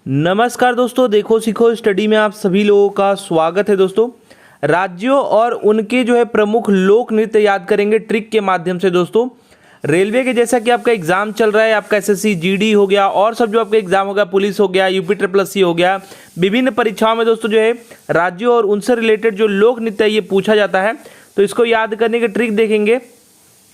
नमस्कार दोस्तों, देखो सीखो स्टडी में आप सभी लोगों का स्वागत है। दोस्तों, राज्यों और उनके प्रमुख लोक नृत्य याद करेंगे ट्रिक के माध्यम से। दोस्तों, रेलवे के जैसा कि आपका एग्जाम चल रहा है, आपका एसएससी जीडी हो गया और सब जो आपका एग्जाम हो गया, पुलिस हो गया, यूपी ट्रिपल एससी हो गया, विभिन्न परीक्षाओं में दोस्तों राज्यों और उनसे रिलेटेड जो लोक नृत्य है ये पूछा जाता है। तो इसको याद करने की ट्रिक देखेंगे।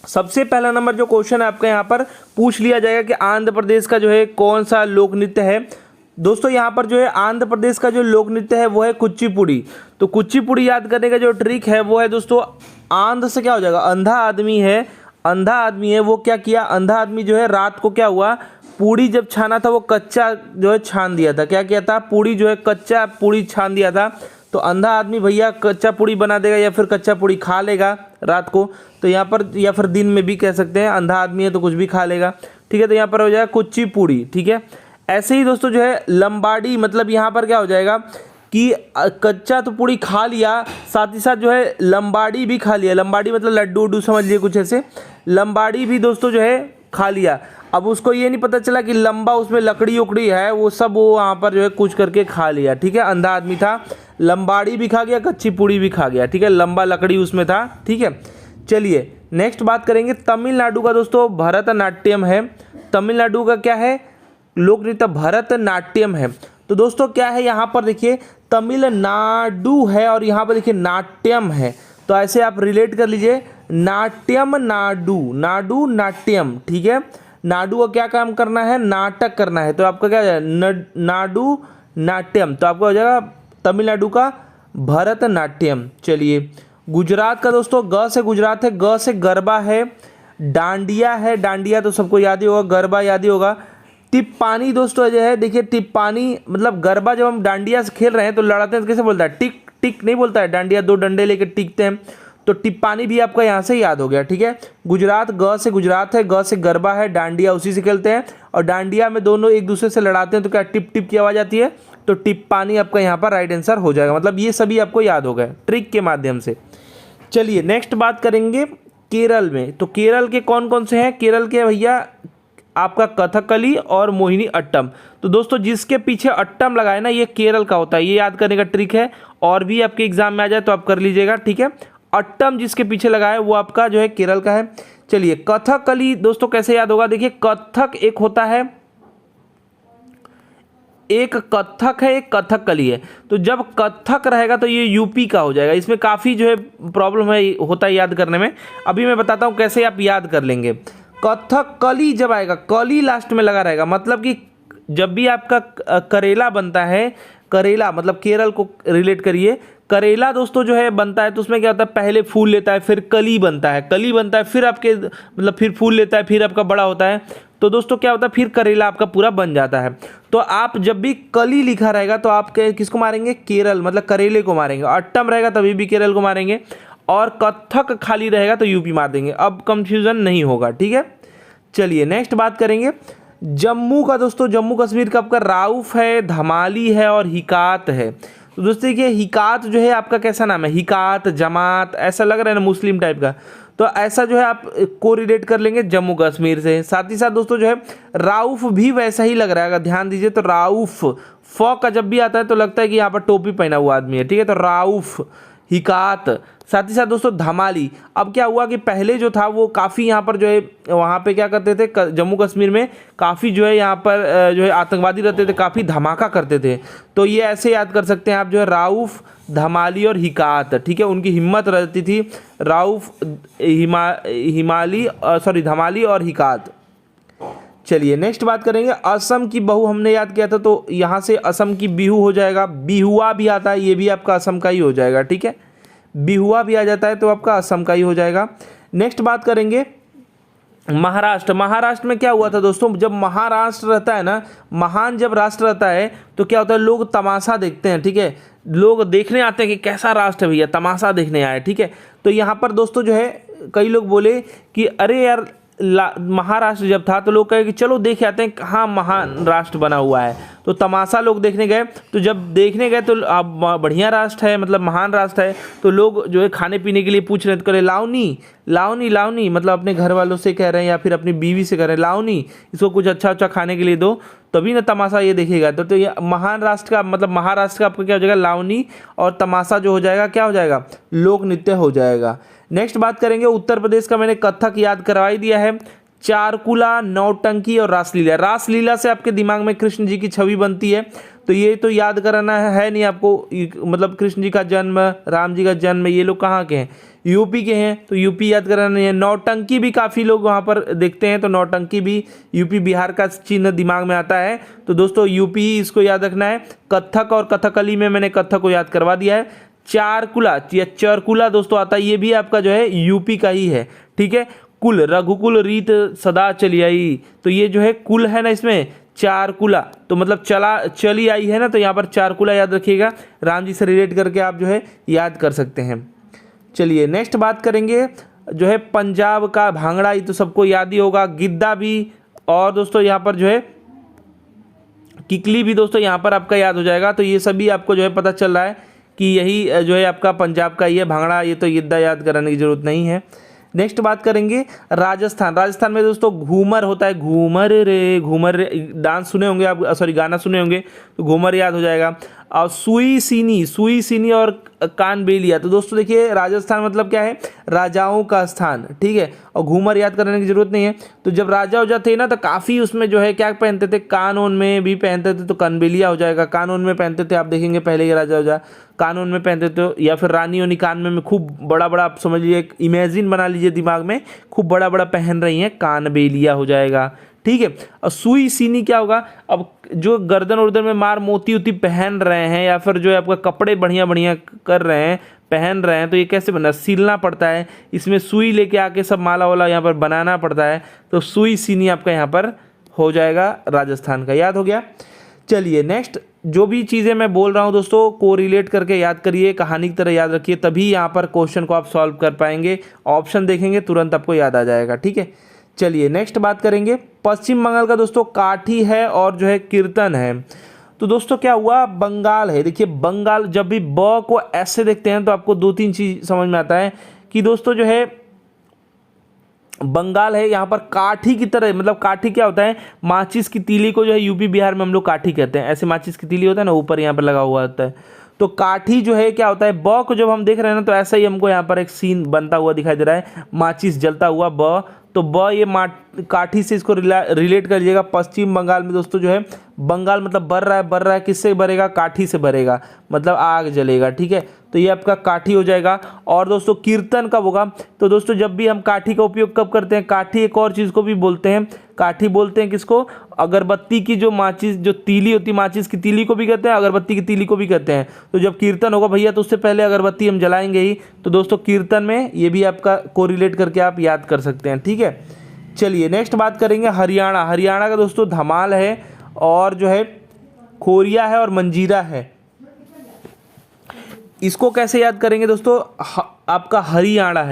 सबसे पहला नंबर जो क्वेश्चन है आपका यहाँ पर पूछ लिया जाएगा कि आंध्र प्रदेश का कौन सा लोक नृत्य है। दोस्तों, यहाँ पर आंध्र प्रदेश का जो लोक नृत्य है वो है कुचिपुड़ी। तो कुचिपुड़ी याद करने का जो ट्रिक है वो है दोस्तों, आंध्र से क्या हो जाएगा, अंधा आदमी है वो क्या किया, अंधा आदमी रात को क्या हुआ, पूड़ी जब छाना था वो कच्चा छान दिया था। क्या किया था, पूड़ी कच्चा पूड़ी छान दिया था। तो अंधा आदमी भैया कच्चा पूड़ी बना देगा या फिर कच्चा पूड़ी खा लेगा रात को। तो यहाँ पर या फिर दिन में भी कह सकते हैं, अंधा आदमी है तो कुछ भी खा लेगा। ठीक है, तो यहाँ पर हो जाएगा कुचिपुड़ी। ठीक है, ऐसे ही दोस्तों लंबाड़ी, मतलब यहाँ पर क्या हो जाएगा कि कच्चा तो पूड़ी खा लिया, साथ ही साथ लंबाड़ी भी खा लिया। लंबाड़ी मतलब लड्डू उड्डू समझ लिए कुछ ऐसे। लंबाड़ी भी दोस्तों खा लिया। अब उसको ये नहीं पता चला कि लंबा उसमें लकड़ी उकड़ी है, वो सब वो वहाँ पर कुछ करके खा लिया। ठीक है, अंधा आदमी था, लंबाड़ी भी खा गया, कच्ची पूड़ी भी खा गया। ठीक है, लंबा लकड़ी उसमें था। ठीक है, चलिए नेक्स्ट बात करेंगे। तमिलनाडु का दोस्तों भरतनाट्यम है। तमिलनाडु का क्या है, लोक नृत्य भरतनाट्यम है। तो दोस्तों क्या है, यहाँ पर देखिए तमिलनाडु है और यहाँ पर देखिए नाट्यम है। तो ऐसे आप रिलेट कर लीजिए, नाट्यम नाडु, नाडु नाट्यम। ठीक है, नाडु का क्या काम करना है, नाटक करना है। तो आपका क्या है, नाडु नाट्यम। तो आपका हो जाएगा तमिलनाडु का भरतनाट्यम। चलिए, गुजरात का दोस्तों ग से गुजरात है, ग से गरबा है, डांडिया है, डांडिया तो सबको याद ही होगा, गरबा याद ही होगा। टिप्पानी दोस्तों देखिए टिप्पानी मतलब गरबा, जब हम डांडिया से खेल रहे हैं तो लड़ाते हैं तो कैसे बोलता है, टिक टिक नहीं बोलता है, डांडिया दो डंडे लेके टिकते हैं। तो टिप्पानी भी आपका यहाँ से याद हो गया। ठीक है, गुजरात ग से गुजरात है, ग से गरबा है, डांडिया उसी से खेलते हैं और डांडिया में दोनों एक दूसरे से लड़ाते हैं तो क्या टिप टिप की आवाज़ आती है। तो टिप्पानी आपका यहाँ पर राइट आंसर हो जाएगा। मतलब ये सभी आपको याद हो गए ट्रिक के माध्यम से। चलिए नेक्स्ट बात करेंगे केरल में। तो केरल के कौन कौन से हैं, केरल के भैया आपका कथकली और मोहिनी अट्टम। तो दोस्तों जिसके पीछे अट्टम लगाए ना, ये केरल का होता है, ये याद करने का ट्रिक है। और भी आपके एग्जाम में आ जाए तो आप कर लीजिएगा। ठीक है, अट्टम जिसके पीछे लगाए वो आपका केरल का है। चलिए, कथकली दोस्तों कैसे याद होगा, देखिए कथक एक होता है, एक कथक है, एक कथकली है। तो जब कथक रहेगा तो ये यूपी का हो जाएगा। इसमें काफ़ी प्रॉब्लम है होता है याद करने में। अभी मैं बताता हूँ कैसे आप याद कर लेंगे। कथकली जब आएगा, कली लास्ट में लगा रहेगा, मतलब कि जब भी आपका करेला बनता है, करेला मतलब केरल को रिलेट करिए, करेला दोस्तों बनता है तो उसमें क्या होता है, पहले फूल लेता है, फिर कली बनता है, कली बनता है, फिर आपके मतलब फिर फूल लेता है, फिर आपका बड़ा होता है। तो दोस्तों क्या होता है, फिर करेला आपका पूरा बन जाता है। तो आप जब भी कली लिखा रहेगा तो आप किसको मारेंगे, केरल मतलब करेले को मारेंगे। अट्टम रहेगा तभी भी केरल को मारेंगे और कथक खाली रहेगा तो यूपी मार देंगे। अब कंफ्यूजन नहीं होगा। ठीक है, चलिए नेक्स्ट बात करेंगे जम्मू का। दोस्तों जम्मू कश्मीर का आपका राउफ है, धमाली है और हिकात है। तो दोस्तों देखिए हिकात आपका कैसा नाम है, हिकात जमात, ऐसा लग रहा है ना मुस्लिम टाइप का। तो ऐसा आप को रिलेट कर लेंगे जम्मू कश्मीर से। साथ ही साथ दोस्तों राउफ भी वैसा ही लग रहा है, अगर ध्यान दीजिए तो राउफ फ का जब भी आता है तो लगता है कि यहाँ पर टोपी पहना हुआ आदमी है। ठीक है, तो राउफ, हिकात। साथ ही साथ दोस्तों धमाली। अब क्या हुआ कि पहले जो था वो काफ़ी यहाँ पर वहाँ पे क्या करते थे, जम्मू कश्मीर में काफ़ी यहाँ पर आतंकवादी रहते थे, काफ़ी धमाका करते थे। तो ये ऐसे याद कर सकते हैं आप राउफ, धमाली और हिकात। ठीक है, उनकी हिम्मत रहती थी, राउफ, धमाली और हिकात। चलिए नेक्स्ट बात करेंगे असम की बहू, हमने याद किया था तो यहाँ से असम की बिहू हो जाएगा। बिहुआ भी आता है, ये भी आपका असम का ही हो जाएगा। ठीक है, बिहुआ भी आ जाता है तो आपका असम का ही हो जाएगा। नेक्स्ट बात करेंगे महाराष्ट्र। महाराष्ट्र में क्या हुआ था दोस्तों, जब महाराष्ट्र रहता है ना, महान जब राष्ट्र रहता है तो क्या होता है, लोग तमाशा देखते हैं। ठीक है, लोग देखने आते हैं कि कैसा राष्ट्र है भैया, तमाशा देखने आए। ठीक है, तो यहाँ पर दोस्तों कई लोग बोले कि अरे यार महाराष्ट्र जब था तो लोग कहे कि चलो देख आते हैं कहाँ महान राष्ट्र बना हुआ है, तो तमाशा लोग देखने गए। तो जब देखने गए तो अब बढ़िया राष्ट्र है, मतलब महान राष्ट्र है, तो लोग जो है खाने पीने के लिए पूछ रहे थे, करे लावनी लावनी लावनी, मतलब अपने घर वालों से कह रहे हैं या फिर अपनी बीवी से कह रहे हैं लावनी, इसको कुछ अच्छा अच्छा खाने के लिए दो, तभी ना तमाशा ये देखेगा। तो ये महान राष्ट्र का मतलब महाराष्ट्र का आपका क्या हो जाएगा, लावनी, और तमाशा जो हो जाएगा क्या हो जाएगा, लोक नृत्य हो जाएगा। नेक्स्ट बात करेंगे उत्तर प्रदेश का, मैंने कथक याद करवाई दिया है, चारकुला, नौटंकी और रासलीला। रासलीला से आपके दिमाग में कृष्ण जी की छवि बनती है, तो ये तो याद कराना है नहीं आपको, मतलब कृष्ण जी का जन्म, राम जी का जन्म, ये लोग कहाँ के हैं, यूपी के हैं, तो यूपी याद कराना नहीं है। नौटंकी भी काफ़ी लोग वहाँ पर देखते हैं, तो नौटंकी भी यूपी बिहार का चिन्ह दिमाग में आता है, तो दोस्तों यूपी इसको याद रखना है। कथक और कथकली में मैंने कथक को याद करवा दिया है। चारकुला या चरकुला दोस्तों आता है, ये भी आपका जो है यूपी का ही है, ठीक है। कुल, रघुकुल रीत सदा चली आई, तो ये जो है कुल है ना इसमें, चारकुला तो मतलब चली आई है ना, तो यहाँ पर चारकुला याद रखिएगा, राम जी से रिलेट करके आप जो है याद कर सकते हैं। चलिए नेक्स्ट बात करेंगे जो है पंजाब का भांगड़ा, ये तो सबको याद ही होगा, गिद्दा भी, और दोस्तों यहाँ पर जो है किकली भी दोस्तों यहाँ पर आपका याद हो जाएगा। तो ये सभी आपको जो है पता चल रहा है कि यही जो है आपका पंजाब का ही है भांगड़ा, ये तो गिद्दा याद कराने की जरूरत नहीं है। नेक्स्ट बात करेंगे राजस्थान। राजस्थान में दोस्तों घूमर होता है, घूमर रे घूमर रे, डांस सुने होंगे आप, सॉरी गाना सुने होंगे, तो घूमर याद हो जाएगा। और सुई सीनी और कानबेलिया, तो दोस्तों देखिए राजस्थान मतलब क्या है, राजाओं का स्थान, ठीक है, और घूमर याद करने की जरूरत नहीं है। तो जब राजा उजा थे ना, तो काफ़ी उसमें जो है क्या पहनते थे, कानून में भी पहनते थे, तो कानबेलिया हो जाएगा। कानून में पहनते थे, आप देखेंगे पहले के राजा उजा कानून में पहनते थे, या फिर रानी वानी कान में खूब बड़ा बड़ा, आप समझ लीजिए एक इमेजिन बना लीजिए दिमाग में, खूब बड़ा बड़ा पहन रही हैं, कानबेलिया हो जाएगा, ठीक है। और सुई सीनी क्या होगा, अब जो गर्दन उर्दन में मार मोती उती पहन रहे हैं, या फिर जो है आपका कपड़े बढ़िया बढ़िया कर रहे हैं, पहन रहे हैं, तो ये कैसे बनना, सिलना पड़ता है, इसमें सुई लेके आके सब माला वाला यहाँ पर बनाना पड़ता है, तो सुई सीनी आपका यहाँ पर हो जाएगा राजस्थान का, याद हो गया। चलिए नेक्स्ट, जो भी चीज़ें मैं बोल रहा हूँ दोस्तों को रिलेट करके याद करिए, कहानी की तरह याद रखिए, तभी यहाँ पर क्वेश्चन को आप सॉल्व कर पाएंगे। ऑप्शन देखेंगे तुरंत आपको याद आ जाएगा, ठीक है। चलिए नेक्स्ट बात करेंगे पश्चिम बंगाल का दोस्तों, काठी है और जो है कीर्तन है। तो दोस्तों क्या हुआ, बंगाल है, देखिए बंगाल, जब भी ब को ऐसे देखते हैं तो आपको दो तीन चीज समझ में आता है कि दोस्तों जो है बंगाल है, यहाँ पर काठी की तरह, मतलब काठी क्या होता है, माचिस की तीली को जो है यूपी बिहार में हम लोग काठी कहते हैं, ऐसे माचिस की तीली होता है ना, ऊपर यहाँ पर लगा हुआ होता है, तो काठी जो है क्या होता है, ब को जब हम देख रहे हैं ना, तो ऐसा ही हमको यहाँ पर एक सीन बनता हुआ दिखाई दे रहा है, माचिस जलता हुआ ब, तो ब ये काठी से इसको रिलेट कर लीजिएगा। पश्चिम बंगाल में दोस्तों जो है, बंगाल मतलब बढ़ रहा है, किससे भरेगा, काठी से भरेगा, मतलब आग जलेगा, ठीक है, तो ये आपका काठी हो जाएगा। और दोस्तों कीर्तन कब होगा, तो दोस्तों जब भी हम काठी का उपयोग कब करते हैं, काठी एक और चीज़ को भी बोलते हैं, काठी बोलते हैं किसको, अगरबत्ती की जो माचिस जो तीली होती है, माचिस की तीली को भी कहते हैं, अगरबत्ती की तीली को भी कहते हैं। तो जब कीर्तन होगा भैया, तो उससे पहले अगरबत्ती हम जलाएंगे ही, तो दोस्तों कीर्तन में ये भी आपका कोरिलेट करके आप याद कर सकते हैं, ठीक है। चलिए नेक्स्ट बात करेंगे हरियाणा। हरियाणा का दोस्तों धमाल है, और जो है खोरिया है और मंजीरा है। इसको कैसे याद करेंगे दोस्तों, आपका हरियाणा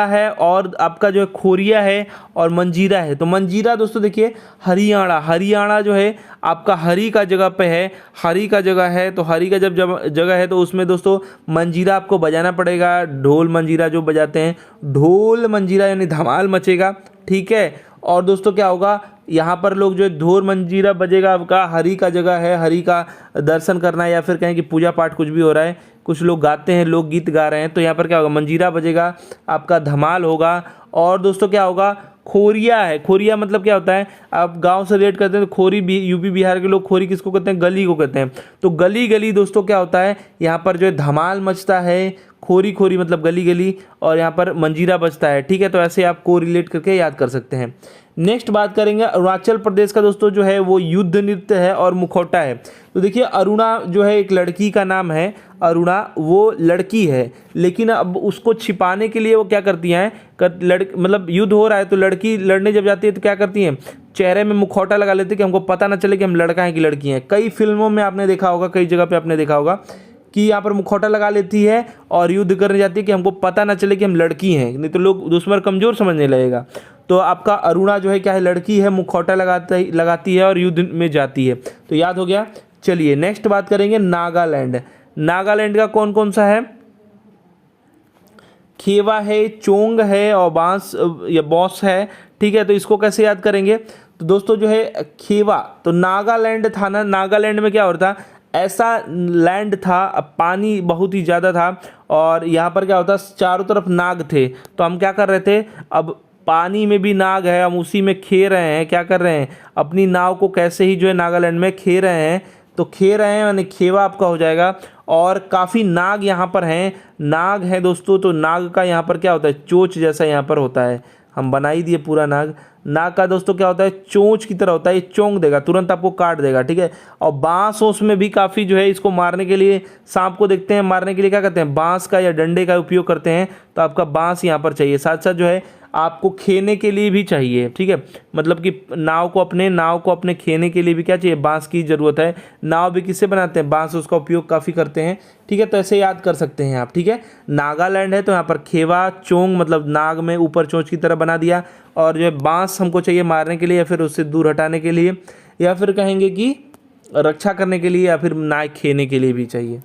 है और आपका जो है खोरिया है और मंजीरा है। तो मंजीरा दोस्तों देखिए, हरियाणा जो है आपका हरी का जगह पे है, हरी का जगह है, तो हरी का जब जगह है तो उसमें दोस्तों मंजीरा आपको बजाना पड़ेगा, ढोल मंजीरा जो बजाते हैं, ढोल मंजीरा यानी धमाल मचेगा, ठीक है। और दोस्तों क्या होगा, यहाँ पर लोग जो ढोल मंजीरा बजेगा, आपका हरी का जगह है, हरी का दर्शन करना है, या फिर कहें कि पूजा पाठ कुछ भी हो रहा है, कुछ लोग गाते हैं, लोग गीत गा रहे हैं, तो यहाँ पर क्या होगा, मंजीरा बजेगा, आपका धमाल होगा। और दोस्तों क्या होगा, खोरिया है। खोरिया मतलब क्या होता है, आप गांव से रिलेट करते हैं तो खोरी भी, यूपी बिहार के लोग खोरी किसको कहते हैं, गली को कहते हैं। तो गली गली दोस्तों क्या होता है, यहाँ पर जो है धमाल मचता है, खोरी मतलब गली गली, और यहाँ पर मंजीरा बजता है, ठीक है। तो ऐसे आप को रिलेट करके याद कर सकते हैं। नेक्स्ट बात करेंगे अरुणाचल प्रदेश का दोस्तों, जो है वो युद्ध नृत्य है और मुखौटा है। तो देखिए अरुणा जो है एक लड़की का नाम है, अरुणा वो लड़की है, लेकिन अब उसको छिपाने के लिए वो क्या करती हैं, मतलब युद्ध हो रहा है तो लड़की लड़ने जब जाती है तो क्या करती हैं, चेहरे में मुखौटा लगा लेती है कि हमको पता ना चले कि हम लड़का हैं कि लड़की हैं। कई फिल्मों में आपने देखा होगा, कई जगह पे आपने देखा होगा कि यहाँ पर मुखौटा लगा लेती है और युद्ध करने जाती है कि हमको पता ना चले कि हम लड़की हैं, नहीं तो लोग दुश्मन कमज़ोर समझने लगेगा। तो आपका अरुणा जो है क्या है, लड़की है, मुखौटा लगाती है और युद्ध में जाती है। तो याद हो गया। चलिए नेक्स्ट बात करेंगे नागालैंड। नागालैंड का कौन कौन सा है? खेवा है, चोंग है और बांस या बॉस है। ठीक है, तो इसको कैसे याद करेंगे? तो दोस्तों जो है खेवा, तो नागालैंड था ना, नागालैंड में क्या हो रहा था, ऐसा लैंड था, अब पानी बहुत ही ज़्यादा था और यहाँ पर क्या होता, चारों तरफ नाग थे। तो हम क्या कर रहे थे, अब पानी में भी नाग है, हम उसी में खे रहे हैं, क्या कर रहे हैं, अपनी नाव को कैसे ही जो है नागालैंड में खे रहे हैं। तो खे रहे हैं यानी खेवा आपका हो जाएगा। और काफ़ी नाग यहाँ पर हैं, नाग है दोस्तों। तो नाग का यहाँ पर क्या होता है, चोंच जैसा यहाँ पर होता है, हम बना ही दिए पूरा नाग। नाग का दोस्तों क्या होता है, चोंच की तरह होता है, ये चोंग देगा, तुरंत आपको काट देगा। ठीक है, और बांस ओस में भी काफ़ी जो है इसको मारने के लिए, सांप को देखते हैं मारने के लिए क्या करते हैं, बांस का या डंडे का उपयोग करते हैं। तो आपका बांस यहाँ पर चाहिए, साथ साथ जो है आपको खेने के लिए भी चाहिए। ठीक है, मतलब कि नाव को अपने खेने के लिए भी क्या चाहिए, बांस की ज़रूरत है। नाव भी किससे बनाते हैं, बांस, उसका उपयोग काफ़ी करते हैं। ठीक है, तो ऐसे याद कर सकते हैं आप। ठीक है, नागालैंड है तो यहाँ पर खेवा, चोंग मतलब नाग में ऊपर चोंच की तरह बना दिया, और जो है बांस हमको चाहिए मारने के लिए या फिर उससे दूर हटाने के लिए, या फिर कहेंगे कि रक्षा करने के लिए, या फिर नाग खेने के लिए भी चाहिए।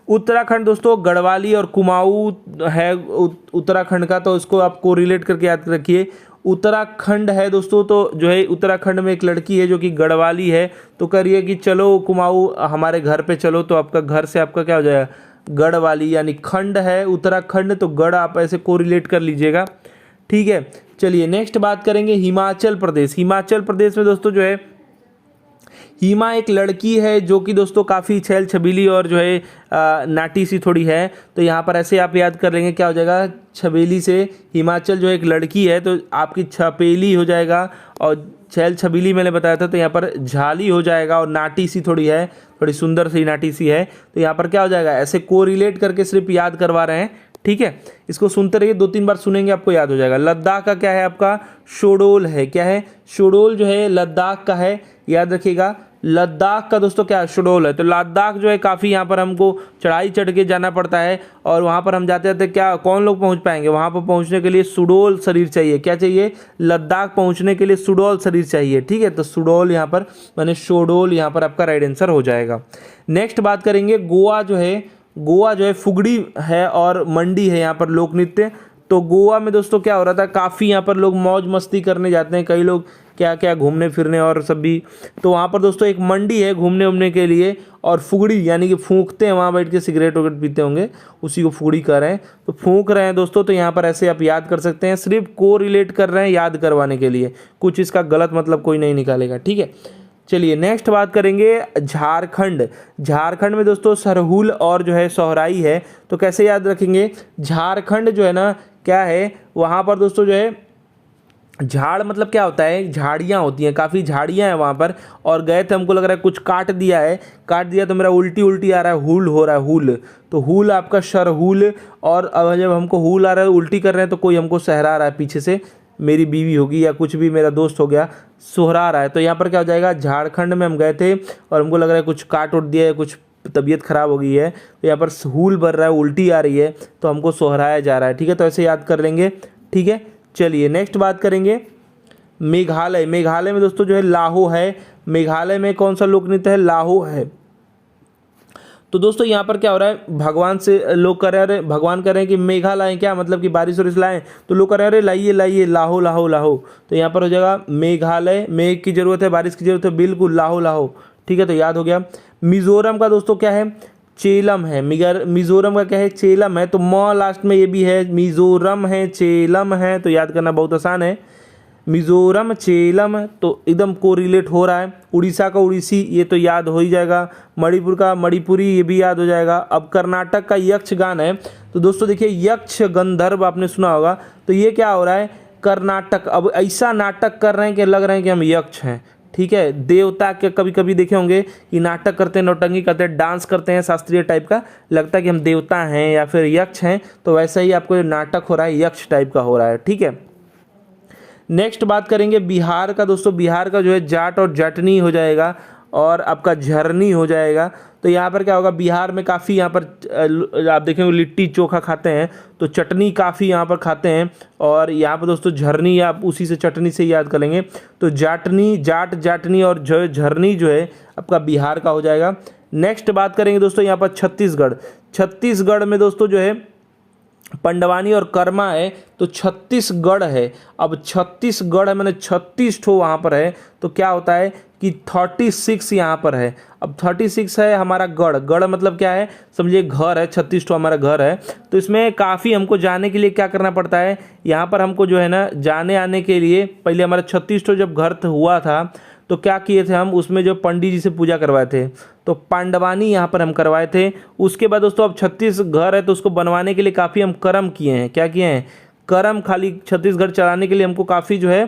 उत्तराखंड दोस्तों, गढ़वाली और कुमाऊँ है उत्तराखंड का, तो इसको आपको रिलेट करके याद रखिए। उत्तराखंड है दोस्तों, तो जो है उत्तराखंड में एक लड़की है जो कि गढ़वाली है। तो करिए कि चलो कुमाऊँ हमारे घर पे चलो, तो आपका घर से आपका क्या हो जाएगा, गढ़वाली, यानी खंड है उत्तराखंड, तो गढ़ आप ऐसे को रिलेट कर लीजिएगा। ठीक है, चलिए नेक्स्ट बात करेंगे हिमाचल प्रदेश। हिमाचल प्रदेश में दोस्तों जो है हिमा एक लड़की है जो कि दोस्तों काफ़ी छैल छबीली और जो है नाटी सी थोड़ी है। तो यहाँ पर ऐसे आप याद कर लेंगे, क्या हो जाएगा, छबीली से हिमाचल जो एक लड़की है तो आपकी छपेली हो जाएगा, और छैल छबीली मैंने बताया था तो यहाँ पर झाली हो जाएगा, और नाटी सी थोड़ी है, थोड़ी सुंदर सी नाटी सी है। तो यहाँ पर क्या हो जाएगा, ऐसे को रिलेट करके सिर्फ याद करवा रहे हैं। ठीक है, इसको सुनते रहिए, 2-3 बार सुनेंगे आपको याद हो जाएगा। लद्दाख का क्या है, आपका शोडोल है। क्या है, शोडोल जो है लद्दाख का है, याद रखिएगा। लद्दाख का दोस्तों क्या है, शोडोल है। तो लद्दाख जो है काफ़ी यहाँ पर हमको चढ़ाई चढ़ के जाना पड़ता है, और वहाँ पर हम जाते जाते क्या कौन लोग पहुँच पाएंगे, वहाँ पर पहुँचने के लिए सुडोल शरीर चाहिए। क्या चाहिए, लद्दाख पहुँचने के लिए सुडोल शरीर चाहिए। ठीक है, तो सुडोल यहाँ पर माने शोडोल यहाँ पर आपका राइट आंसर हो जाएगा। नेक्स्ट बात करेंगे गोवा जो है, गोवा जो है फुगड़ी है और मंडी है यहाँ पर लोक नृत्य। तो गोवा में दोस्तों क्या हो रहा था, काफ़ी यहाँ पर लोग मौज मस्ती करने जाते हैं, कई लोग क्या क्या घूमने फिरने और सब भी। तो वहाँ पर दोस्तों एक मंडी है घूमने उमने के लिए, और फुगड़ी यानी कि फूंकते हैं, वहाँ बैठ के सिगरेट वगैरह पीते होंगे, उसी को फुगड़ी कर रहे हैं। तो फूंक रहे हैं दोस्तों, तो यहाँ पर ऐसे आप याद कर सकते हैं, सिर्फ को रिलेट कर रहे हैं याद करवाने के लिए, कुछ इसका गलत मतलब कोई नहीं निकालेगा। ठीक है, चलिए नेक्स्ट बात करेंगे झारखंड। झारखंड में दोस्तों सरहुल और जो है सोहराई है। तो कैसे याद रखेंगे, झारखंड जो है ना क्या है, वहाँ पर दोस्तों जो है झाड़ मतलब क्या होता है, झाड़ियाँ होती हैं, काफ़ी झाड़ियाँ हैं वहाँ पर। और गए थे, हमको लग रहा है कुछ काट दिया तो मेरा उल्टी आ रहा है, हुल हो रहा है, हुल। तो हुल आपका शरहुल, और अब जब हमको हुल आ रहा है, उल्टी कर रहे हैं, तो कोई हमको सहरा रहा है पीछे से, मेरी बीवी होगी या कुछ भी मेरा दोस्त हो गया, सोहरा रहा है। तो यहाँ पर क्या हो जाएगा, झारखंड में हम गए थे और हमको लग रहा है कुछ काट उठ दिया है, कुछ तबीयत खराब हो गई है, तो यहाँ पर हुल भर रहा है, उल्टी आ रही है, तो हमको सोहराया जा रहा है। ठीक है, तो ऐसे याद कर लेंगे। ठीक है, चलिए नेक्स्ट बात करेंगे मेघालय। मेघालय में दोस्तों जो है लाहो है। मेघालय में कौन सा लोक नृत्य है, लाहो है। तो दोस्तों यहाँ पर क्या हो रहा है, भगवान से लोग कह रहे हैं, भगवान कह रहे हैं कि मेघा लाएं, क्या मतलब कि बारिश वारिश लाएं। तो लोग कह रहे हैं अरे लाइए लाइए, लाहो लाहो लाहो। तो यहाँ पर हो जाएगा मेघालय, मेघ की जरूरत है, बारिश की जरूरत है, बिल्कुल लाहो लाहो। ठीक है, तो याद हो गया। मिजोरम का दोस्तों क्या है, चेलम है। मिजोरम का क्या है, चेलम है। तो म लास्ट में ये भी है, मिजोरम है, चेलम है, तो याद करना बहुत आसान है। मिजोरम चेलम, तो एकदम कोरिलेट हो रहा है। उड़ीसा का उड़ीसी, ये तो याद हो ही जाएगा। मणिपुर का मणिपुरी, ये भी याद हो जाएगा। अब कर्नाटक का यक्षगान है। तो दोस्तों देखिए, यक्ष गंधर्व आपने सुना होगा। तो ये क्या हो रहा है, कर्नाटक अब ऐसा नाटक कर रहे हैं कि लग रहे हैं कि हम यक्ष हैं। ठीक है, देवता के कभी कभी देखे होंगे कि नाटक करते हैं, नौटंकी करते हैं, डांस करते हैं शास्त्रीय टाइप का, लगता है कि हम देवता हैं या फिर यक्ष हैं। तो वैसा ही आपको नाटक हो रहा है, यक्ष टाइप का हो रहा है। ठीक है, नेक्स्ट बात करेंगे बिहार का। दोस्तों बिहार का जो है जाट और जाटनी हो जाएगा, और आपका झरनी हो जाएगा। तो यहाँ पर क्या होगा, बिहार में काफ़ी यहाँ पर आप देखेंगे लिट्टी चोखा खाते हैं, तो चटनी काफ़ी यहाँ पर खाते हैं। और यहाँ पर दोस्तों झरनी आप उसी से चटनी से याद कर लेंगे, तो जाटनी जाटनी और जो झरनी जो है आपका बिहार का हो जाएगा। नेक्स्ट बात करेंगे दोस्तों यहाँ पर छत्तीसगढ़ में दोस्तों जो है पंडवानी और कर्मा है, तो छत्तीसगढ़ है। अब छत्तीसगढ़ है मैंने 36 ठो वहाँ पर है, तो क्या होता है कि 36 यहाँ पर है। अब 36 है हमारा गढ़ मतलब क्या है, समझिए घर है, 36 ठो हमारा घर है। तो इसमें काफ़ी हमको जाने के लिए क्या करना पड़ता है, यहाँ पर हमको जो है ना जाने आने के लिए पहले हमारा 36 ठो जब घर हुआ था तो क्या किए थे हम, उसमें जो पंडित जी से पूजा करवाए थे, तो पांडवानी यहाँ पर हम करवाए थे। उसके बाद दोस्तों अब 36 घर है तो उसको बनवाने के लिए काफ़ी हम कर्म किए हैं। क्या किए हैं, कर्म, खाली 36 घर चलाने के लिए हमको काफ़ी जो है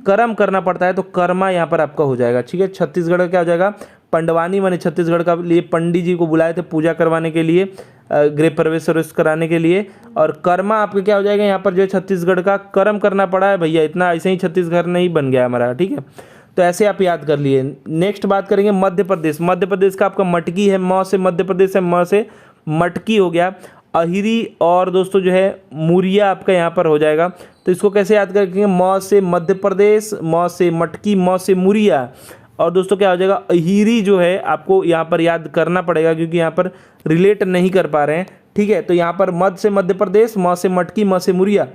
कर्म करना पड़ता है, तो कर्मा यहाँ पर आपका हो जाएगा। ठीक है, छत्तीसगढ़ का क्या हो जाएगा, पंडवानी माने छत्तीसगढ़ का लिए पंडित जी को बुलाए थे पूजा करवाने के लिए, गृह प्रवेश कराने के लिए। और कर्मा आपका क्या हो जाएगा, यहाँ पर जो है छत्तीसगढ़ का कर्म करना पड़ा है भैया, इतना ऐसे ही छत्तीसगढ़ नहीं बन गया हमारा। ठीक है, तो ऐसे आप याद कर लिए। नेक्स्ट बात करेंगे मध्य प्रदेश का आपका मटकी है, म से मध्य प्रदेश है, म से मटकी हो गया। अहिरी और दोस्तों जो है मुरिया आपका यहाँ पर हो जाएगा। तो इसको कैसे याद करेंगे, म से मध्य प्रदेश, म से मटकी, म से मुरिया। और दोस्तों क्या हो जाएगा, अहिरी जो है आपको यहाँ पर याद करना पड़ेगा क्योंकि यहाँ पर रिलेट नहीं कर पा रहे हैं। ठीक है, तो यहाँ पर मध्य से मध्य प्रदेश, म से मटकी, म से मुरिया।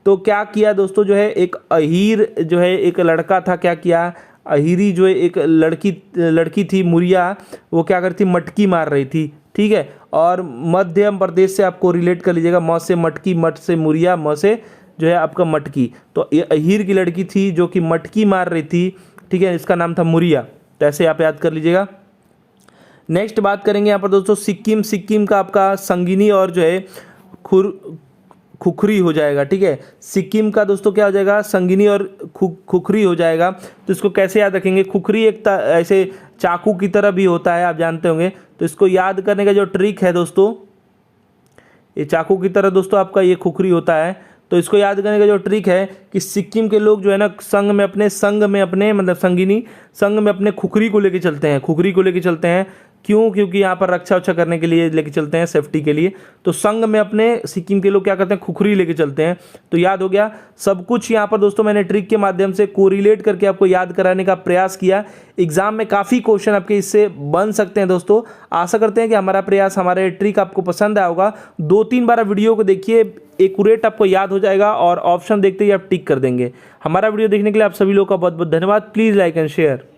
तो क्या किया दोस्तों, जो है एक अहीर जो है एक लड़का था, क्या किया, अहीरी जो है एक लड़की थी मुरिया, वो क्या करती, मटकी मार रही थी। ठीक है, और मध्य प्रदेश से आपको रिलेट कर लीजिएगा, म से मटकी, मट से मुरिया, म से जो है आपका मटकी। तो ये अहीर की लड़की थी जो कि मटकी मार रही थी। ठीक है, इसका नाम था मुरिया। तो ऐसे आप याद कर लीजिएगा। नेक्स्ट बात करेंगे यहाँ पर दोस्तों सिक्किम का आपका संगिनी और जो है खुखरी हो जाएगा। ठीक है, सिक्किम का दोस्तों क्या हो जाएगा, संगिनी और खुखरी हो जाएगा। तो इसको कैसे याद रखेंगे, खुखरी एक ऐसे चाकू की तरह भी होता है, आप जानते होंगे। तो इसको याद करने का जो ट्रिक है दोस्तों, ये चाकू की तरह दोस्तों आपका ये खुखरी होता है। तो इसको याद करने का जो ट्रिक है कि सिक्किम के लोग जो है ना संग में अपने मतलब संगिनी संग में अपने खुखरी को लेके चलते हैं। क्यों, क्योंकि यहाँ पर रक्षा करने के लिए लेके चलते हैं, सेफ्टी के लिए। तो संग में अपने सिक्किम के लोग क्या करते हैं, खुखरी लेके चलते हैं। तो याद हो गया सब कुछ। यहाँ पर दोस्तों मैंने ट्रिक के माध्यम से कोरिलेट करके आपको याद कराने का प्रयास किया। एग्जाम में काफ़ी क्वेश्चन आपके इससे बन सकते हैं दोस्तों। आशा करते हैं कि हमारा प्रयास, हमारे ट्रिक आपको पसंद आया होगा। 2-3 बार वीडियो को देखिए, एक्यूरेट आपको याद हो जाएगा और ऑप्शन देखते ही आप टिक कर देंगे। हमारा वीडियो देखने के लिए आप सभी लोगों का बहुत बहुत धन्यवाद। Please like and share.